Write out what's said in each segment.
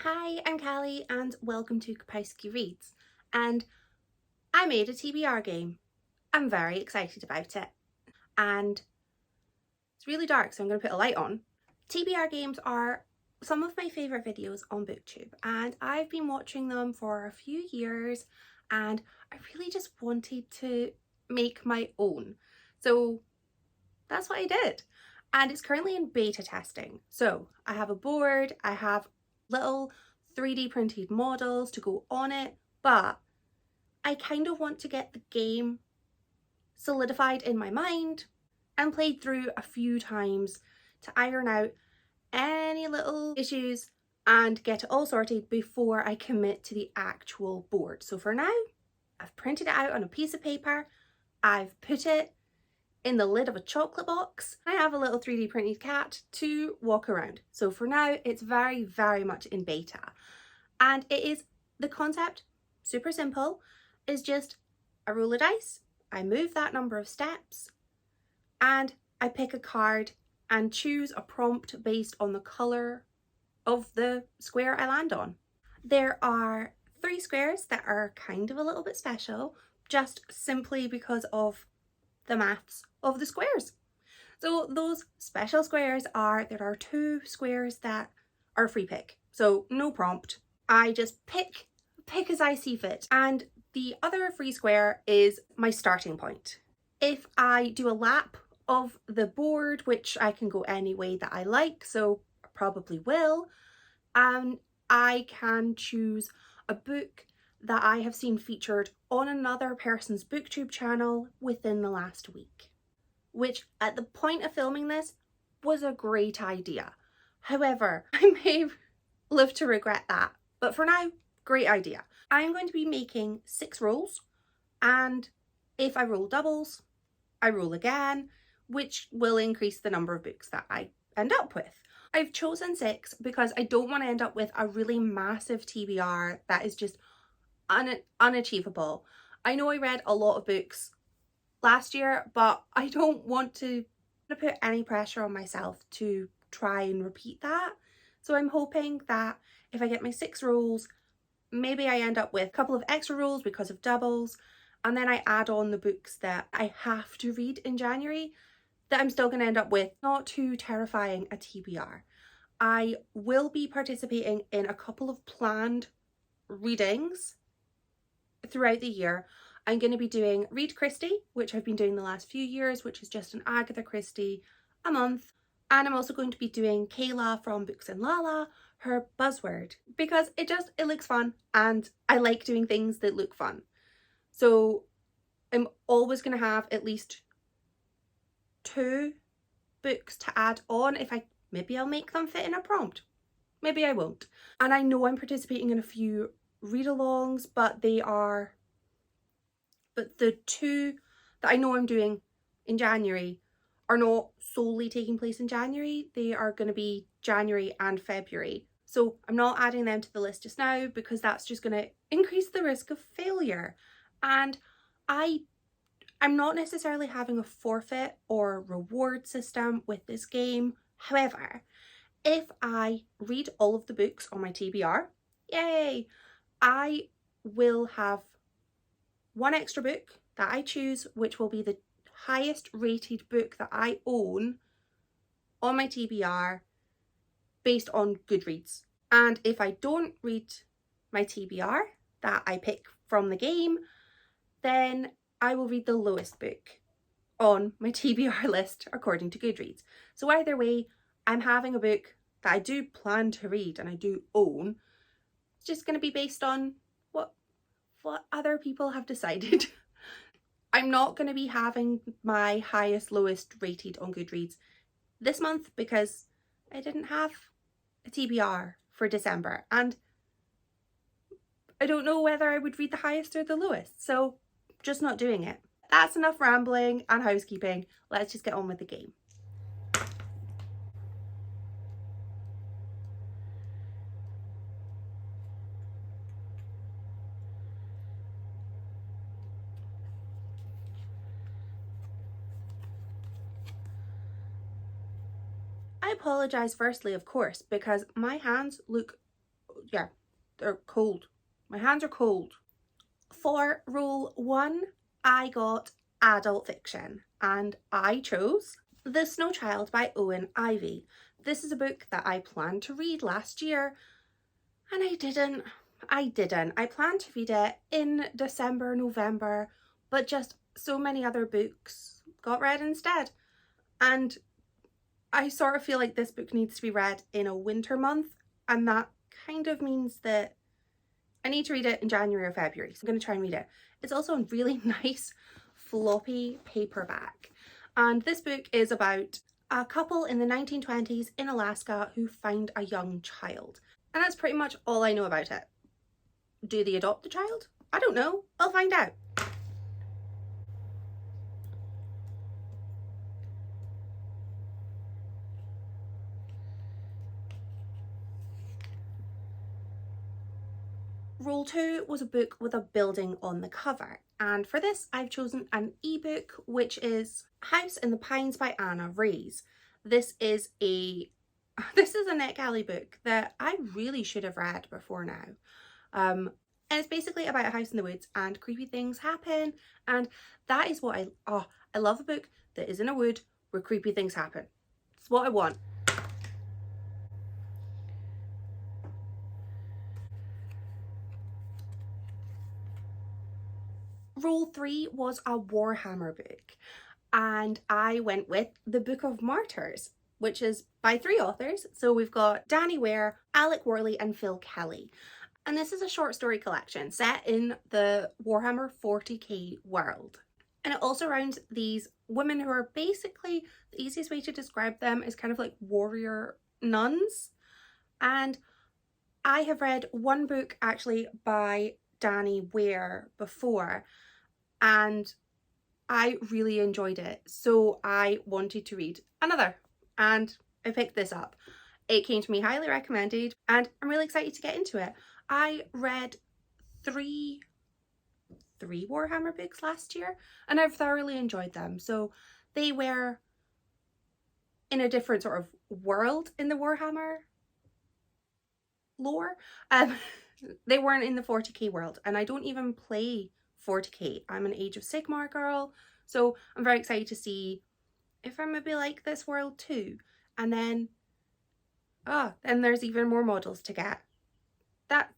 Hi, I'm Callie and welcome to Kapowski Reads, and I made a TBR game. I'm very excited about it and it's really dark, so I'm going to put a light on. TBR games are some of my favourite videos on BookTube and I've been watching them for a few years and I really just wanted to make my own. So that's what I did, and it's currently in beta testing. So I have a board, I have little 3D printed models to go on it, but I kind of want to get the game solidified in my mind and played through a few times to iron out any little issues and get it all sorted before I commit to the actual board. So for now, I've printed it out on a piece of paper, I've put it in the lid of a chocolate box. I have a little 3D printed cat to walk around. So for now, it's very much in beta. And it is, the concept, super simple, is just I roll a dice, I move that number of steps, and I pick a card and choose a prompt based on the colour of the square I land on. There are 3 squares that are kind of a little bit special, just simply because of the maths of the squares. So those special squares are, there are 2 squares that are free pick, so no prompt. I just pick as I see fit, and the other free square is my starting point. If I do a lap of the board, which I can go any way that I like, so I probably will, I can choose a book that I have seen featured on another person's BookTube channel within the last week, which at the point of filming this was a great idea. However, I may live to regret that, but for now, great idea. I'm going to be making 6 rolls, and if I roll doubles, I roll again, which will increase the number of books that I end up with. I've chosen 6 because I don't want to end up with a really massive TBR that is just unachievable. I know I read a lot of books last year, but I don't want to put any pressure on myself to try and repeat that. So I'm hoping that if I get my 6 rolls, maybe I end up with a couple of extra rolls because of doubles, and then I add on the books that I have to read in January that I'm still going to end up with not too terrifying a TBR. I will be participating in a couple of planned readings throughout the year. I'm going to be doing Read Christie, which I've been doing the last few years, which is just an Agatha Christie a month. And I'm also going to be doing Kayla from Books and Lala, her buzzword, because it looks fun and I like doing things that look fun. So I'm always going to have at least 2 books to add on. Maybe I'll make them fit in a prompt. Maybe I won't. And I know I'm participating in a few read-alongs, but the 2 that I know I'm doing in January are not solely taking place in January. They are going to be January and February. So I'm not adding them to the list just now because that's just going to increase the risk of failure. And I'm not necessarily having a forfeit or reward system with this game. However, if I read all of the books on my TBR, yay, I will have 1 extra book that I choose, which will be the highest rated book that I own on my TBR based on Goodreads. And if I don't read my TBR that I pick from the game, then I will read the lowest book on my TBR list according to Goodreads. So either way, I'm having a book that I do plan to read and I do own. It's just going to be based on what other people have decided. I'm not going to be having my highest lowest rated on Goodreads this month because I didn't have a TBR for December and I don't know whether I would read the highest or the lowest, so just not doing it. That's enough rambling and housekeeping. Let's just get on with the game. I apologise firstly, of course, because my hands look yeah, they're cold. My hands are cold. For rule 1, I got adult fiction and I chose The Snow Child by Owen Ivy. This is a book that I planned to read last year and I didn't. I planned to read it in December, November, but just so many other books got read instead. And I sort of feel like this book needs to be read in a winter month, and that kind of means that I need to read it in January or February, so I'm going to try and read it. It's also a really nice floppy paperback, and this book is about a couple in the 1920s in Alaska who find a young child, and that's pretty much all I know about it. Do they adopt the child? I don't know. I'll find out. Rule 2 was a book with a building on the cover, and for this I've chosen an ebook, which is House in the Pines by Anna Rays. This is a NetGalley book that I really should have read before now. And it's basically about a house in the woods and creepy things happen, and that is what I love a book that is in a wood where creepy things happen. It's what I want. Rule 3 was a Warhammer book, and I went with The Book of Martyrs, which is by 3 authors. So we've got Danny Ware, Alec Worley and Phil Kelly. And this is a short story collection set in the Warhammer 40k world. And it also surrounds these women who are basically, the easiest way to describe them is kind of like warrior nuns. And I have read one book actually by Danny Ware before, and I really enjoyed it, so I wanted to read another, and I picked this up. It came to me highly recommended, and I'm really excited to get into it. I read three Warhammer books last year, and I've thoroughly enjoyed them. So they were in a different sort of world in the Warhammer lore. They weren't in the 40k world, and I don't even play 40k. I'm an Age of Sigmar girl, so I'm very excited to see if I maybe like this world too. And then then there's even more models to get.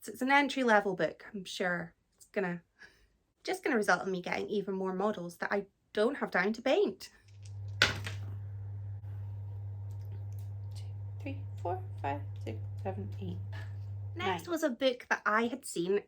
It's an entry level book. I'm sure it's just gonna result in me getting even more models that I don't have time to paint. 2, 3, 4, 5, 6, 7, 8. Next was a book that I had seen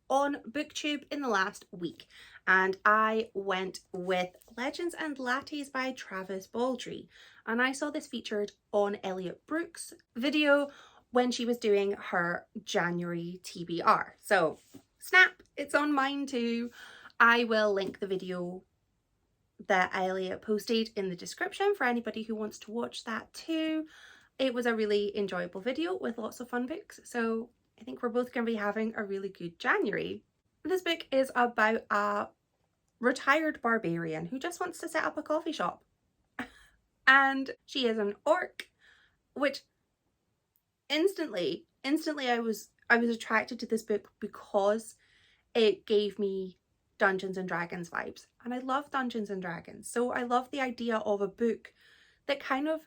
on BookTube in the last week, and I went with Legends and Lattes by Travis Baldry, and I saw this featured on Elliot Brooks' video when she was doing her January TBR. So snap, it's on mine too. I will link the video that Elliot posted in the description for anybody who wants to watch that too. It was a really enjoyable video with lots of fun books, so I think we're both going to be having a really good January. This book is about a retired barbarian who just wants to set up a coffee shop. And she is an orc, which instantly I was attracted to this book because it gave me Dungeons and Dragons vibes. And I love Dungeons and Dragons, so I love the idea of a book that kind of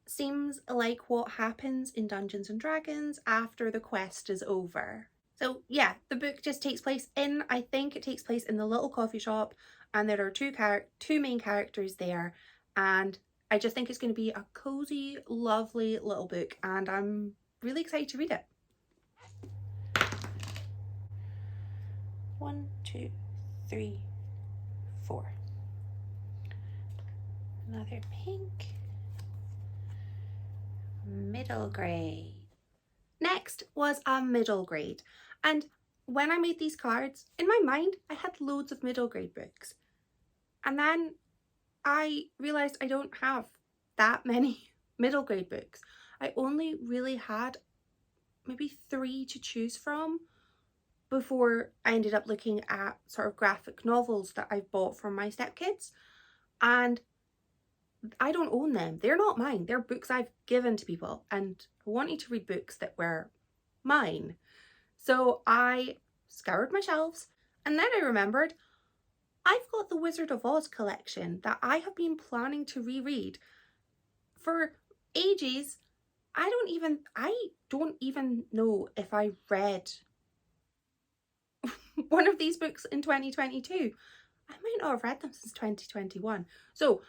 seems like what happens in Dungeons and Dragons after the quest is over. So yeah, the book just takes place I think it takes place in the little coffee shop, and there are two main characters there, and I just think it's going to be a cozy, lovely little book, and I'm really excited to read it. 1, 2, 3, 4. Another pink. Middle grade. Next was a middle grade, and when I made these cards, in my mind I had loads of middle grade books, and then I realised I don't have that many middle grade books. I only really had maybe 3 to choose from before I ended up looking at sort of graphic novels that I've bought from my stepkids, and I don't own them. They're not mine. They're books I've given to people, and I wanted to read books that were mine. So I scoured my shelves, and then I remembered I've got the Wizard of Oz collection that I have been planning to reread for ages. I don't even know if I read one of these books in 2022. I might not have read them since 2021. So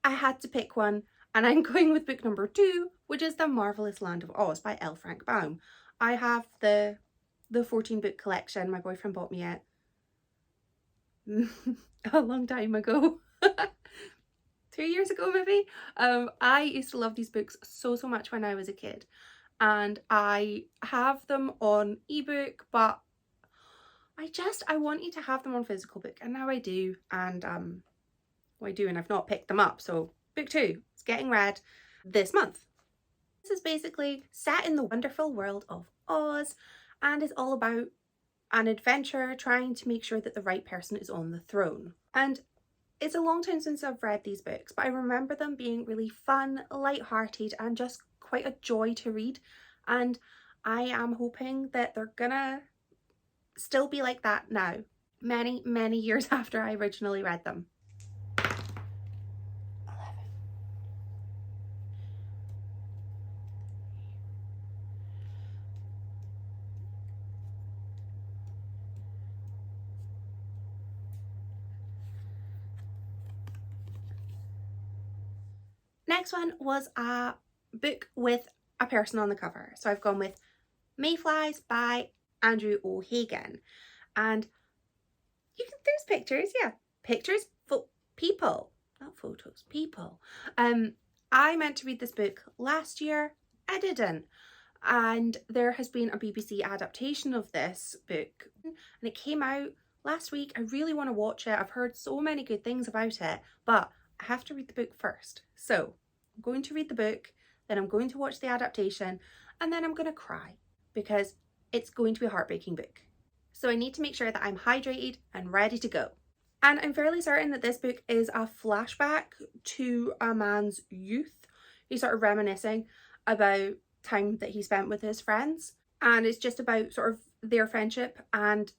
I had to pick one, and I'm going with book number 2, which is The Marvelous Land of Oz by L. Frank Baum. I have the 14 book collection. My boyfriend bought me it a long time ago. 3 years ago maybe. I used to love these books so much when I was a kid, and I have them on ebook, but I wanted to have them on physical book, and now I do, and well, I do, and I've not picked them up. So book 2 is getting read this month. This is basically set in the wonderful world of Oz, and is all about an adventure trying to make sure that the right person is on the throne. And it's a long time since I've read these books, but I remember them being really fun, light-hearted, and just quite a joy to read. And I am hoping that they're gonna still be like that now, many years after I originally read them. 11. Next one was a book with a person on the cover. So I've gone with Mayflies by Andrew O'Hagan. And there's pictures, yeah. Pictures, people, not photos, people. I meant to read this book last year. I didn't. And there has been a BBC adaptation of this book, and it came out last week. I really want to watch it. I've heard so many good things about it, but I have to read the book first. So I'm going to read the book, then I'm going to watch the adaptation, and then I'm going to cry because it's going to be a heartbreaking book. So I need to make sure that I'm hydrated and ready to go. And I'm fairly certain that this book is a flashback to a man's youth. He's sort of reminiscing about time that he spent with his friends, and it's just about sort of their friendship. And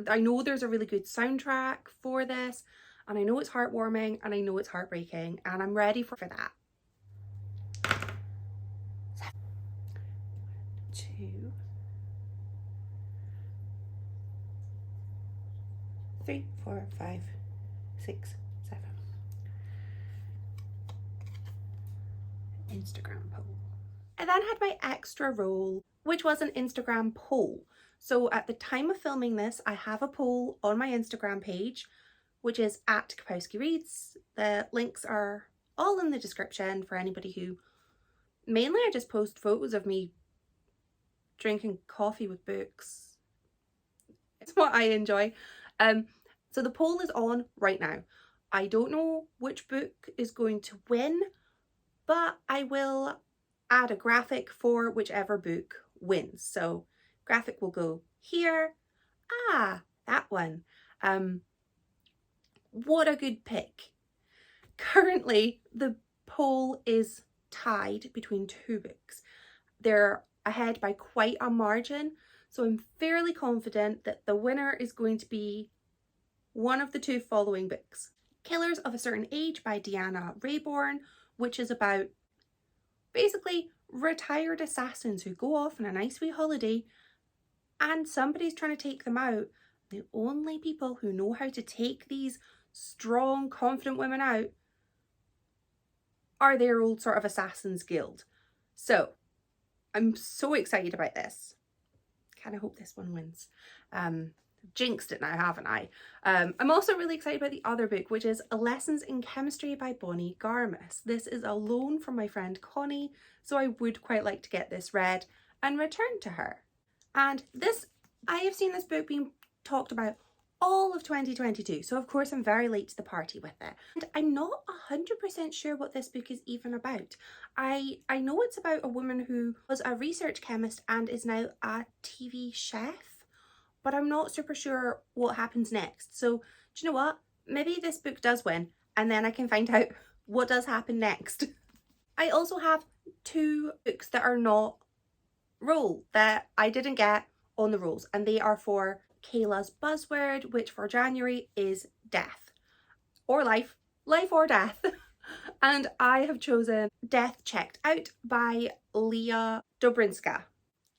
I know there's a really good soundtrack for this, and I know it's heartwarming, and I know it's heartbreaking, and I'm ready for that. 2, 3, 4, 5, 6, 7. Instagram poll. I then had my extra role, which was an Instagram poll. So at the time of filming this, I have a poll on my Instagram page, which is @KapowskiReads. The links are all in the description for anybody who, mainly I just post photos of me drinking coffee with books. It's what I enjoy. So the poll is on right now. I don't know which book is going to win, but I will add a graphic for whichever book wins. So graphic will go here. That one. What a good pick. Currently, the poll is tied between 2 books. They're ahead by quite a margin, so I'm fairly confident that the winner is going to be one of the 2 following books. Killers of a Certain Age by Deanna Rayborn, which is about basically retired assassins who go off on a nice wee holiday and somebody's trying to take them out. The only people who know how to take these strong, confident women out are their old sort of assassins guild. So I'm so excited about this. Kind of hope this one wins. Jinxed it now, haven't I? I'm also really excited about the other book, which is Lessons in Chemistry by Bonnie Garmus. This is a loan from my friend Connie, so I would quite like to get this read and returned to her. And this, I have seen this book being talked about all of 2022, so of course I'm very late to the party with it. And I'm not 100% sure what this book is even about. I know it's about a woman who was a research chemist and is now a TV chef, but I'm not super sure what happens next. So do you know what? Maybe this book does win and then I can find out what does happen next. I also have 2 books that are not rule that I didn't get on the rules, and they are for Kayla's buzzword, which for January is death or life, life or death. And I have chosen Death Checked Out by Leah Dobrinska.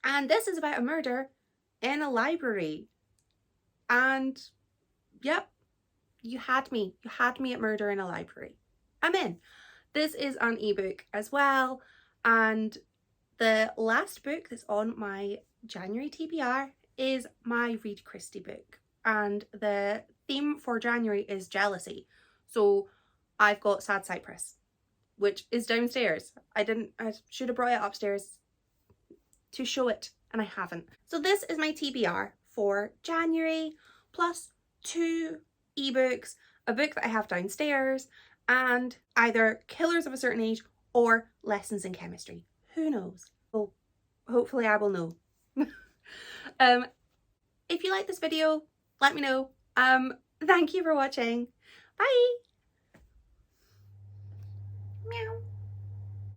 And this is about a murder in a library. And yep, you had me at murder in a library. I'm in. This is an ebook as well, and the last book that's on my January TBR is my Read Christie book, and the theme for January is jealousy. So I've got Sad Cypress, which is downstairs. I should have brought it upstairs to show it, and I haven't. So this is my TBR for January, plus 2 ebooks, a book that I have downstairs, and either Killers of a Certain Age or Lessons in Chemistry. Who knows? Well, hopefully I will know. If you like this video, let me know. Thank you for watching. Bye. Meow.